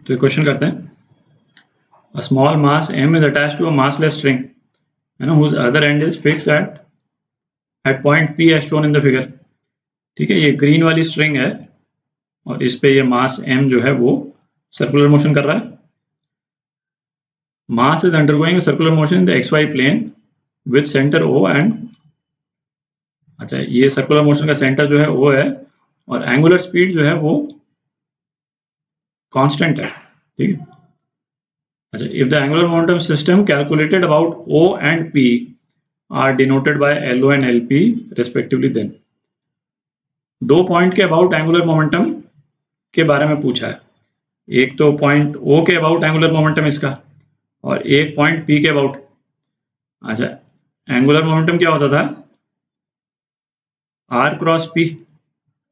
तो ये क्वेश्चन करते हैं, a small mass m is attached to a massless string, whose other end is fixed at point p as shown in the figure। ठीक है, ये green वाली string है और इस पे ये मास m जो है वो सर्कुलर मोशन कर रहा है। Mass is undergoing circular motion in the xy plane with center o and, अच्छा ये सर्कुलर मोशन का सेंटर जो है o है और एंगुलर स्पीड जो है वो कांस्टेंट है। ठीक है, अच्छा if the angular momentum system calculated about o and p are denoted by LO and LP respectively, then दो पॉइंट के अबाउट एंगुलर मोमेंटम के बारे में पूछा है। एक तो पॉइंट O के अबाउट एंगुलर मोमेंटम इसका और एक पॉइंट P के अबाउट। अच्छा एंगुलर मोमेंटम क्या होता था, R क्रॉस P।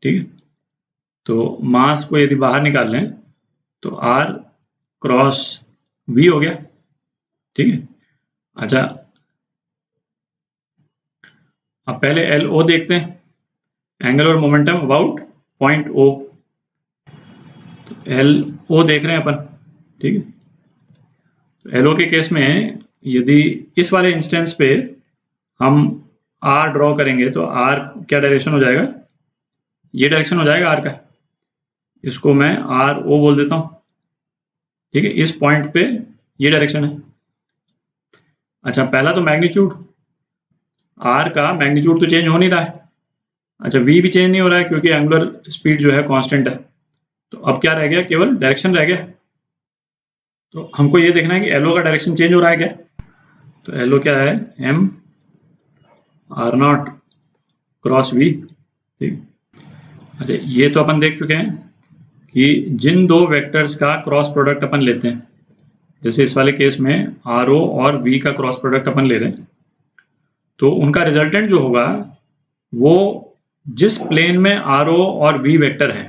ठीक है, तो मास को यदि बाहर निकाल लें तो R क्रॉस V हो गया। ठीक है, अच्छा अब पहले LO देखते हैं, angular momentum about point O। तो LO देख रहे हैं अपन। ठीक है, तो LO के केस में यदि इस वाले इंस्टेंस पे हम R ड्रॉ करेंगे तो R क्या डायरेक्शन हो जाएगा, ये डायरेक्शन हो जाएगा R का। इसको मैं RO बोल देता हूँ। ठीक है, इस पॉइंट पे ये डायरेक्शन है। अच्छा पहला तो मैग्नीट्यूड, R का मैग्नीट्यूड तो चेंज हो नहीं रहा है। अच्छा V भी चेंज नहीं हो रहा है क्योंकि एंगुलर स्पीड जो है कांस्टेंट है। तो अब क्या रह गया, केवल डायरेक्शन रह गया। तो हमको ये देखना है कि LO का डायरेक्शन चेंज हो रहा है क्या। तो LO क्या है, M R0 क्रॉस V। ठीक, अच्छा ये तो अपन देख चुके हैं कि जिन दो वेक्टर्स का क्रॉस प्रोडक्ट अपन लेते हैं, जैसे इस वाले केस में RO और V का क्रॉस प्रोडक्ट अपन ले रहे हैं, तो उनका रिजल्टेंट जो होगा वो जिस प्लेन में RO और V वेक्टर है,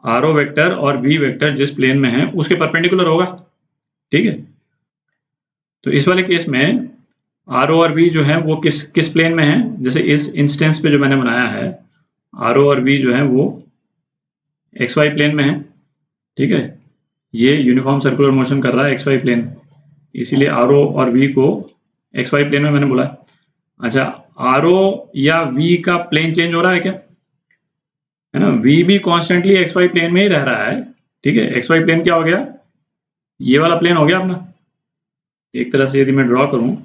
RO वेक्टर और V वेक्टर जिस प्लेन में है उसके परपेंडिकुलर होगा। ठीक है, तो इस वाले केस में RO और V जो है वो किस प्लेन में है, जैसे इस इंस्टेंस पे जो मैंने बनाया है RO और V जो है वो XY प्लेन में है। ठीक है, ये यूनिफॉर्म सर्कुलर मोशन कर रहा है XY प्लेन, इसीलिए RO और V को XY प्लेन में मैंने बोला। अच्छा RO या V का प्लेन चेंज हो रहा है क्या, है ना, V भी कॉन्स्टेंटली XY प्लेन में ही रह रहा है। ठीक है, XY प्लेन क्या हो गया, ये वाला प्लेन हो गया अपना। एक तरह से यदि मैं ड्रॉ करूं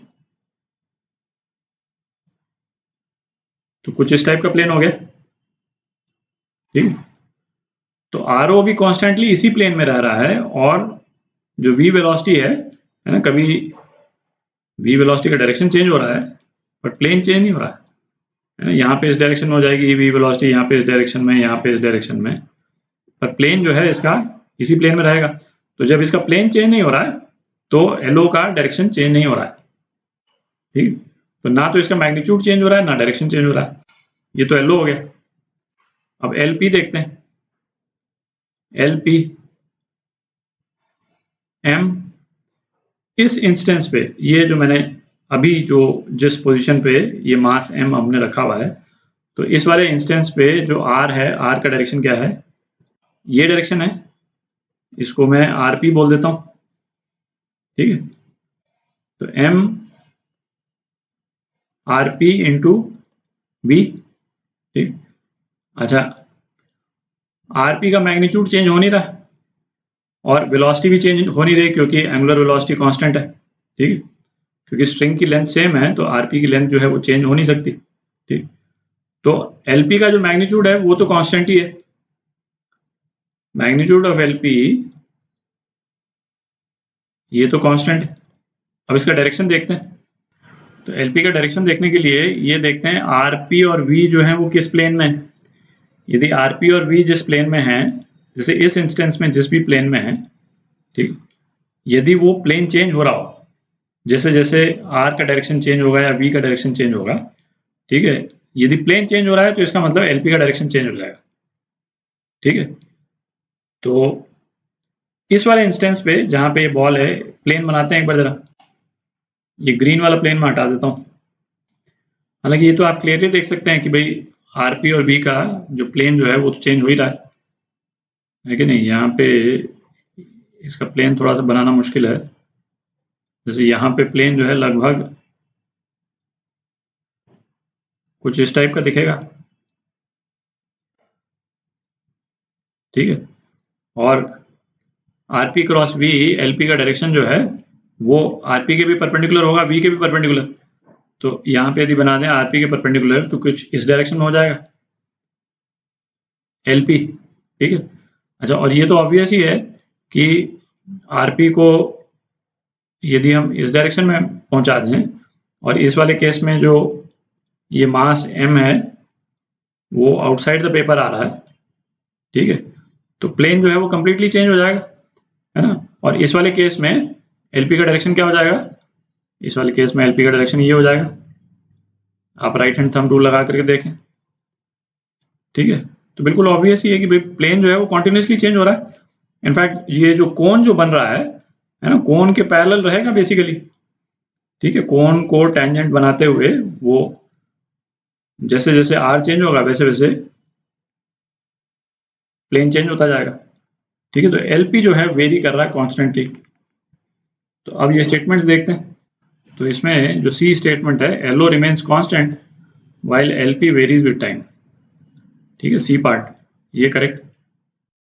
तो कुछ इस टाइप का प्लेन हो गया। ठीक, तो RO भी कॉन्स्टेंटली इसी प्लेन में रह रहा है और जो V वेलोसिटी है ना, कभी V वेलोसिटी का डायरेक्शन चेंज हो रहा है बट प्लेन चेंज नहीं हो रहा है ना। यहाँ पे इस डायरेक्शन में हो जाएगी V वेलोसिटी, यहाँ पे इस डायरेक्शन में, यहाँ पे इस डायरेक्शन में, पर प्लेन जो है इसका इसी प्लेन में रहेगा। तो जब इसका प्लेन चेंज नहीं हो रहा है तो LO का डायरेक्शन चेंज नहीं हो रहा है। ठीक, तो ना तो इसका मैग्नीट्यूड चेंज हो रहा है ना डायरेक्शन चेंज हो रहा है। ये तो LO हो गया। अब LP देखते हैं, LP M इस इंस्टेंस पे, ये जो मैंने अभी जो जिस पोजीशन पे ये मास M हमने रखा हुआ है, तो इस वाले इंस्टेंस पे जो R है, R का डायरेक्शन क्या है, ये डायरेक्शन है, इसको मैं RP बोल देता हूँ। ठीक है, तो M RP इंटू V। ठीक, अच्छा RP का मैग्नीट्यूड चेंज हो नहीं रहा और वेलोसिटी भी चेंज हो नहीं रही क्योंकि एंगुलर वेलोसिटी कांस्टेंट है। ठीक है, क्योंकि स्ट्रिंग की लेंथ सेम है तो RP की लेंथ जो है वो चेंज हो नहीं सकती। ठीक, तो LP का जो मैग्नीट्यूड है वो तो कांस्टेंट ही है, मैग्नीट्यूड ऑफ LP ये तो कांस्टेंट है। अब इसका डायरेक्शन देखते हैं, तो LP का डायरेक्शन देखने के लिए ये देखते हैं RP और V जो है वो किस प्लेन में है। यदि RP और V जिस प्लेन में है, जैसे इस इंस्टेंस में जिस भी प्लेन में है, ठीक, यदि वो प्लेन चेंज हो रहा हो, जैसे जैसे R का डायरेक्शन चेंज होगा या V का डायरेक्शन चेंज होगा, ठीक है, यदि प्लेन चेंज हो रहा है तो इसका मतलब LP का डायरेक्शन चेंज हो जाएगा। ठीक है, तो इस वाले इंस्टेंस पे जहां पे ये बॉल है, प्लेन बनाते हैं एक बार जरा, ये ग्रीन वाला प्लेन मैं हटा देता हूँ। हालांकि ये तो आप क्लियरली देख सकते हैं कि भाई RP और V का जो प्लेन जो है वो तो चेंज हो ही रहा है कि नहीं। यहाँ पे इसका प्लेन थोड़ा सा बनाना मुश्किल है। जैसे यहाँ पे प्लेन जो है लगभग कुछ इस टाइप का दिखेगा, ठीक है। और आरपी क्रॉस वी, एलपी का डायरेक्शन जो है वो आरपी के भी परपेंडिकुलर होगा, वी के भी परपेंडिकुलर। तो यहाँ पे यदि बना दें आरपी के परपेंडिकुलर तो कुछ इस डायरेक्शन में हो जाएगा एलपी, ठीक है। अच्छा, और ये तो ऑब्वियस ही है कि आरपी को यदि हम इस डायरेक्शन में पहुंचा दें और इस वाले केस में जो ये मास m है वो आउटसाइड द पेपर आ रहा है, ठीक है, तो प्लेन जो है वो कंप्लीटली चेंज हो जाएगा, है ना। और इस वाले केस में एलपी का डायरेक्शन क्या हो जाएगा, इस वाले केस में एलपी का डायरेक्शन ये हो जाएगा। आप राइट हैंड थंब रूल लगा करके देखें, ठीक है। तो बिल्कुल ऑब्वियस ही है कि प्लेन जो है वो कॉन्टिन्यूसली चेंज हो रहा है। इनफैक्ट ये जो कोन जो बन रहा है ना, कोन के पैरेलल रहेगा बेसिकली, ठीक है। कोन को टेंजेंट बनाते हुए वो जैसे जैसे आर चेंज होगा वैसे वैसे प्लेन चेंज होता जाएगा, ठीक है। तो एलपी जो है वेरी कर रहा है कॉन्स्टेंटली। तो अब ये स्टेटमेंट्स देखते हैं। तो इसमें जो सी स्टेटमेंट है, LO remains constant while LP varies with time, ठीक है, सी पार्ट ये करेक्ट।